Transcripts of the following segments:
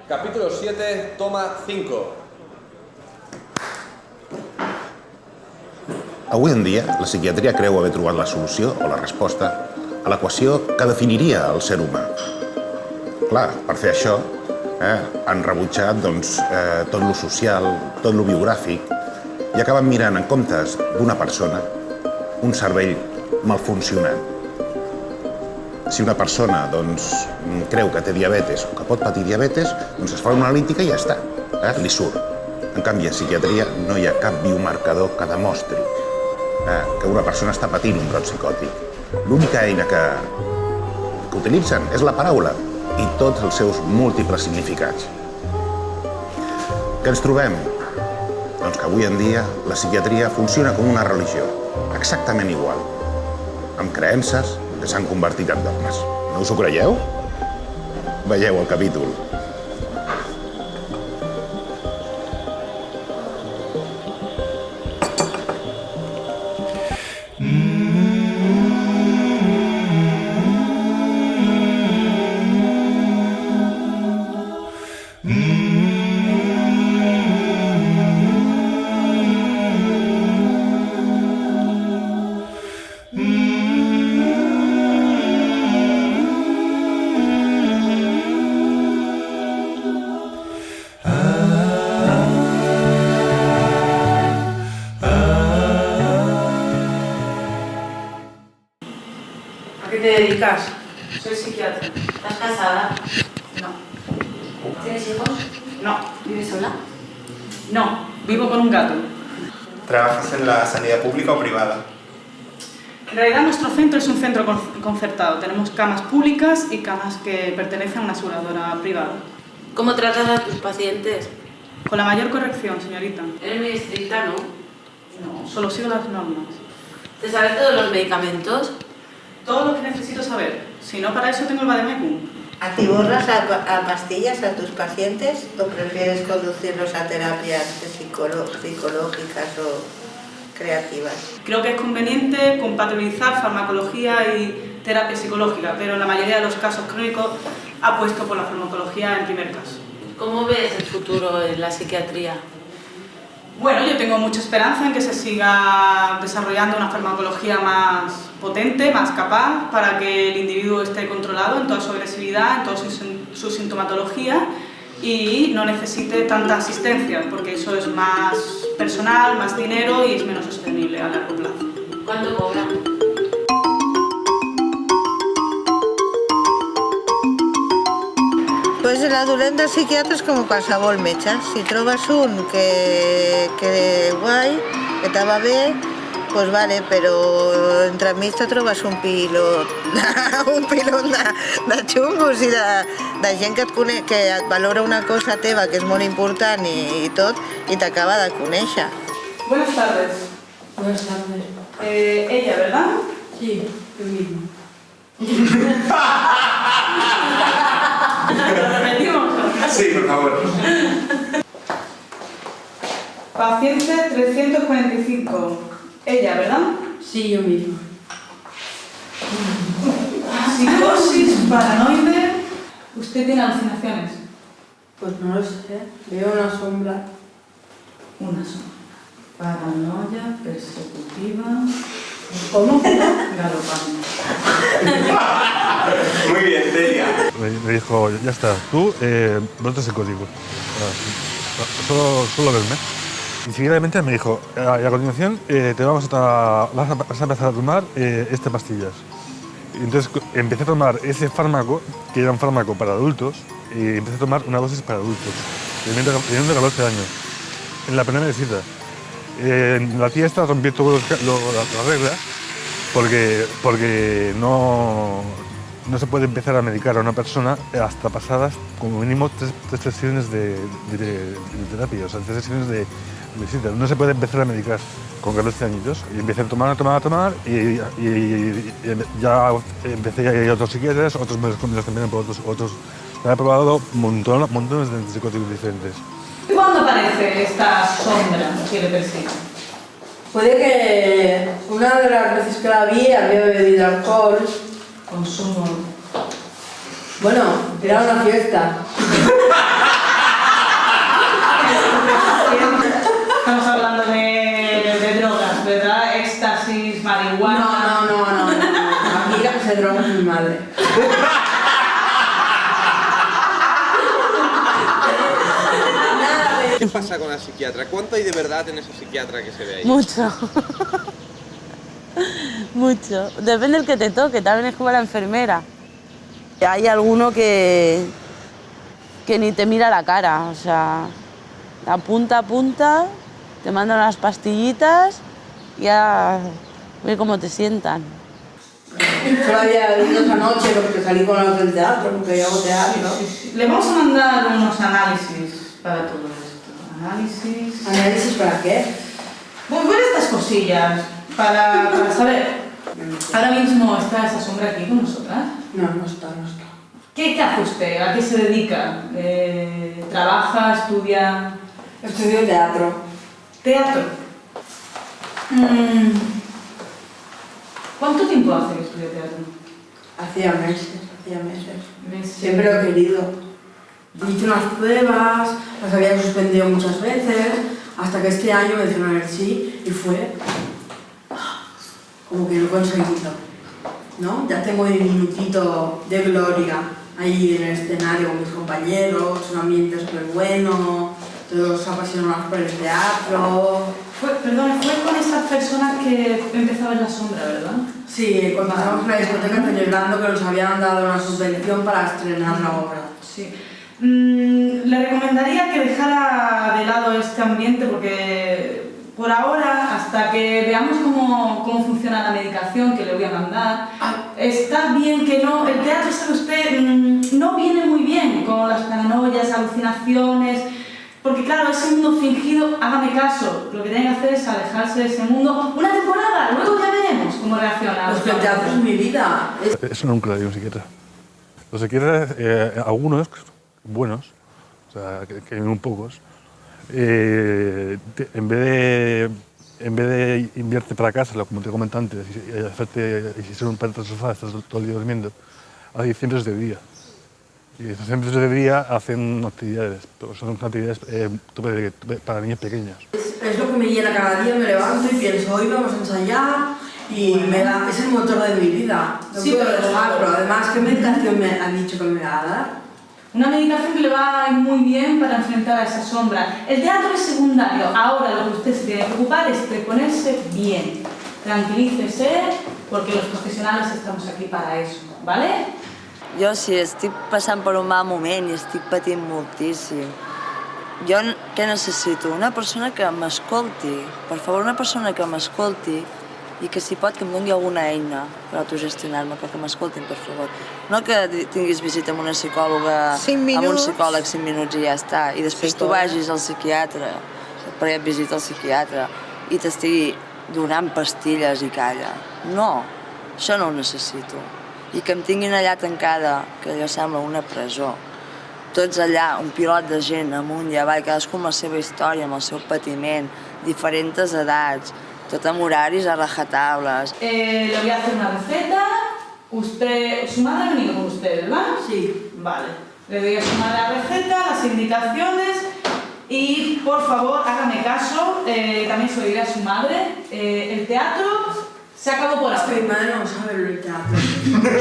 Capítulo 7, toma 5. Avui en dia, la psiquiatria creu haver trobat la solució o la resposta a l'equació que definiria el ser humà. Clar, per fer això, han rebutjat tot lo social, tot lo biogràfic, i acaben mirant, en comptes d'una persona, un cervell malfuncionant. Si una persona creu que té diabetes o que pot patir diabetes, es fa una analítica i ja està, li surt. En canvi, a psiquiatria no hi ha cap biomarcador que demostri que una persona està patint un brot psicòtic. L'única eina que utilitzen és la paraula i tots els seus múltiples significats. Què ens trobem? Doncs que avui en dia la psiquiatria funciona com una religió, exactament igual, amb creences que s'han convertit en dogmes. No us ho creieu? Veieu el capítol. ¿A qué te dedicas? Soy psiquiatra. ¿Estás casada? No. ¿Tienes hijos? No. ¿Vives sola? No. Vivo con un gato. ¿Trabajas en la sanidad pública o privada? En realidad nuestro centro es un centro concertado. Tenemos camas públicas y camas que pertenecen a una aseguradora privada. ¿Cómo tratas a tus pacientes? Con la mayor corrección, señorita. Eres muy estricta, ¿no? No, solo sigo las normas. ¿Te sabes todos los medicamentos? Todo lo que necesito saber. Si no, para eso tengo el Vademecum. ¿Atiborras a pastillas a tus pacientes o prefieres conducirlos a terapias psicológicas o creativas? Creo que es conveniente compatibilizar farmacología y terapia psicológica, pero en la mayoría de los casos clínicos apuesto por la farmacología en primer caso. ¿Cómo ves el futuro en la psiquiatría? Bueno, yo tengo mucha esperanza en que se siga desarrollando una farmacología más potente, más capaz, para que el individuo esté controlado en toda su agresividad, en toda su sintomatología y no necesite tanta asistencia, porque eso es más personal, más dinero y es menos sostenible a largo plazo. ¿Cuánto cobra? Pues la dolent del psiquiatre és com qualsevol metge. Si trobes un que guai, que te va bé, pues vale, però entremig te trobes un pilot de xungos i de gent que et valora una cosa teva que és molt important i tot, i t'acaba de conèixer. Buenas tardes. Buenas tardes. Ella, ¿verdad? Sí, yo mismo. ¿Lo repetimos? Sí, por favor. Paciente 345. Ella, ¿verdad? Sí, yo mismo. Psicosis, paranoide. ¿Usted tiene alucinaciones? Pues no lo sé, veo una sombra. Una sola. Paranoia persecutiva. ¿Cómo? Galopante. Muy bien, Delia. Me dijo, ya está, tú, brote psicótico. Solo verme. Y seguidamente me dijo, y a continuación vas a empezar a tomar estas pastillas. Y entonces empecé a tomar ese fármaco, que era un fármaco para adultos, y empecé a tomar una dosis para adultos, teniendo 14 años, en la primera visita. La tía esta rompió todas las reglas porque no se puede empezar a medicar a una persona hasta pasadas como mínimo tres sesiones de terapia, o sea, 3 sesiones de visita. No se puede empezar a medicar con 14 añitos. Y empecé a tomar y ya empecé a ir a otros psiquiatras, otros me los cambiaron por otros. He probado montones de antipsicóticos diferentes. ¿Cuándo aparece esta sombra que le persigue? Puede que una de las veces que la vi había bebido alcohol. Consumo. Bueno, era una fiesta. de drogas es mi madre. ¿Qué pasa con la psiquiatra? ¿Cuánto hay de verdad en esa psiquiatra que se ve ahí? Mucho. Mucho. Depende del que te toque, también es como la enfermera. Hay alguno que ni te mira la cara, o sea, a punta, te mandan las pastillitas y ya ve cómo te sientan. Solo había venido esa noche porque salí con los del teatro, porque yo hago teatro. Le vamos a mandar unos análisis para todo esto. Análisis... ¿Análisis para qué? Pues ver estas cosillas, para saber. Ahora mismo está esa sombra aquí con nosotras. No está. ¿Qué hace usted? ¿A qué se dedica? ¿Trabaja? ¿Estudia? Estudio teatro. ¿Teatro? ¿Cuánto tiempo hace que estudia teatro? Hacía meses. Siempre lo he querido. Hice unas pruebas, las había suspendido muchas veces, hasta que este año me dijeron el sí y fue como que lo he conseguido, ¿no? Ya tengo mi minutito de gloria ahí en el escenario con mis compañeros, un ambiente súper bueno, todos apasionados por el teatro. Fue con esas personas que empezó a ver la sombra, ¿verdad? Sí, cuando estábamos en la discoteca celebrando que nos habían dado una subvención para estrenar la obra. Sí. Le recomendaría que dejara de lado este ambiente porque por ahora, hasta que veamos cómo funciona la medicación que le voy a mandar, está bien que no, el teatro, sabe usted, no viene muy bien con las paranoias, alucinaciones, porque claro, ese mundo fingido, hágame caso, lo que tiene que hacer es alejarse de ese mundo una temporada, luego ya veremos cómo reacciona. Pues que el teatro es mi vida. Eso nunca lo digo un psiquiatra. Los psiquiatras, algunos buenos, o sea, que hay muy pocos, en vez de enviarte para casa, como te comenté antes, y ser un perro de sofá, estás todo el día durmiendo, hay centros de día. Y esos centros de día hacen actividades, pero son actividades para niños pequeños. Es lo que me llena cada día, me levanto y pienso, hoy vamos a ensayar y es el motor de mi vida. No sí, puedo dejarlo. Además, ¿qué medicación me han dicho que me va a dar? Una medicación que le va a ir muy bien para enfrentar a esa sombra. El teatro es secundario. Ahora lo que usted se tiene que preocupar es de ponerse bien. Tranquilícese, porque los profesionales estamos aquí para eso, ¿vale? Jo, si estic passant per un mal moment i estic patint moltíssim, jo què necessito? Una persona que m'escolti, per favor, una persona que m'escolti i que, si pot, que em doni alguna eina per autogestionar-me, però que m'escoltin, per favor. No que tinguis visita amb una psicòloga, amb un psicòleg 5 minuts i ja està, i després tu vagis al psiquiatre, perquè et visita el psiquiatre, i t'estigui donant pastilles i calla. No, això no ho necessito. I que em tinguin allà tancada, que allò sembla una presó. Tots allà, un pilot de gent amunt i avall, cadascú amb la seva història, amb el seu patiment, diferents edats, tot amb horaris a rajatablas. Le voy a hacer una receta. Su madre ha venido con usted, ¿verdad? Sí. Vale. Le doy a su madre la receta, las indicaciones y, por favor, hágame caso, también se lo diré a su madre, el teatro se acabó por ahora. Mi madre no sabe el teatro.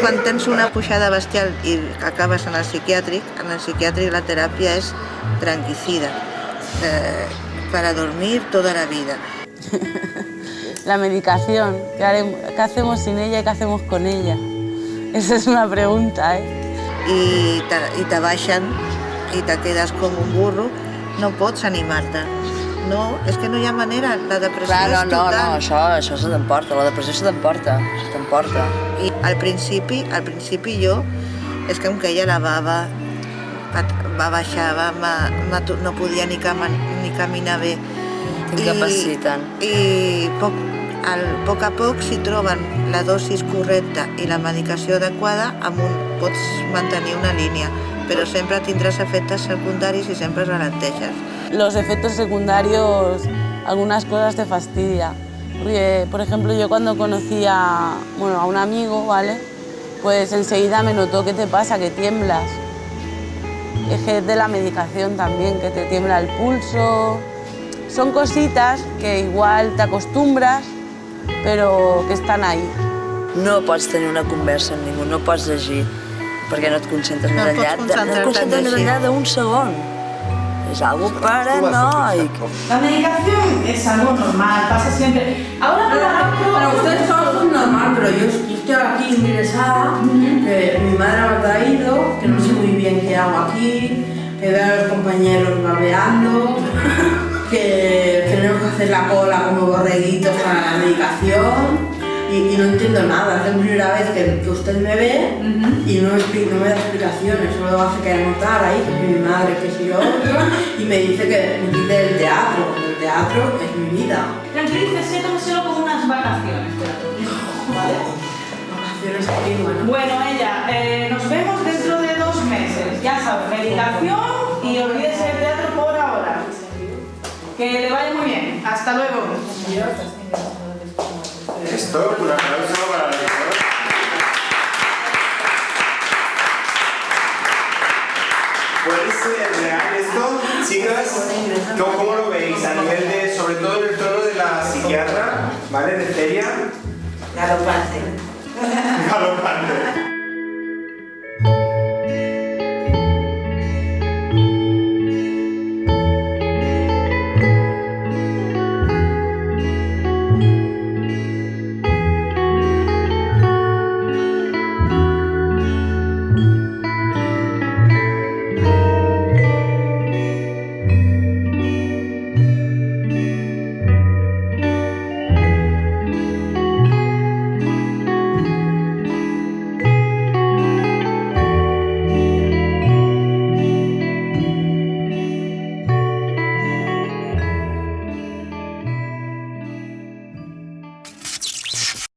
Quan tens una pujada bestial i acabes en el psiquiàtric la teràpia és tranquicida, para dormir toda la vida. La medicación, ¿qué hacemos sin ella y qué hacemos con ella? Esa es una pregunta, ¿eh? I te baixen i te quedes com un burro, no pots animar-te. No, és que no hi ha manera, la depressió és total. No, això se t'emporta, la depressió se t'emporta. I al principi jo, és que em queia la bava, va baixar, no podia ni caminar bé. T'incapaciten. I a poc, si troben la dosis correcta i la medicació adequada, pots mantenir una línia, però sempre tindràs efectes secundaris y siempre ralenteixes. Los efectos secundarios, algunas cosas te fastidian. Porque, por ejemplo, yo cuando conocí a un amigo, ¿vale? Pues enseguida me notó que te pasa, que tiemblas. Es que es de la medicación también, que te tiembla el pulso. Son cositas que igual te acostumbras, pero que están ahí. no pots tenir una conversa amb ningú, no pots llegir, perquè no et concentres No més pots enllà, concentrar-te no et concentres en més llegir. enllà d'un segon. Es algo paranoic. La medicación es algo normal, pasa siempre. Ahora Para ustedes todos son normal, pero yo estoy aquí ingresada, que mi madre me ha traído, que no sé muy bien qué hago aquí, que veo a los compañeros babeando, que tenemos que hacer la cola como borreguitos para la medicación. Y no entiendo nada, es la primera vez que usted me ve y no me da explicaciones, solo hace que anotar ahí, que es mi madre, que soy yo, y me dice que me quite del teatro, porque el teatro es mi vida. tranquilícese, tómeselo como unas vacaciones. ¿Vale? Vacaciones aquí, bueno. Bueno, ella, nos vemos dentro de 2 meses. Ya sabe, medicación y olvídese del teatro por ahora. Que le vaya muy bien. Hasta luego. Esto, un aplauso para la doctora. ¿Puede ser real esto, chicas? ¿Cómo lo veis? A nivel de, sobre todo en el tono de la psiquiatra, ¿vale? De Celia. Galopante. Galopante.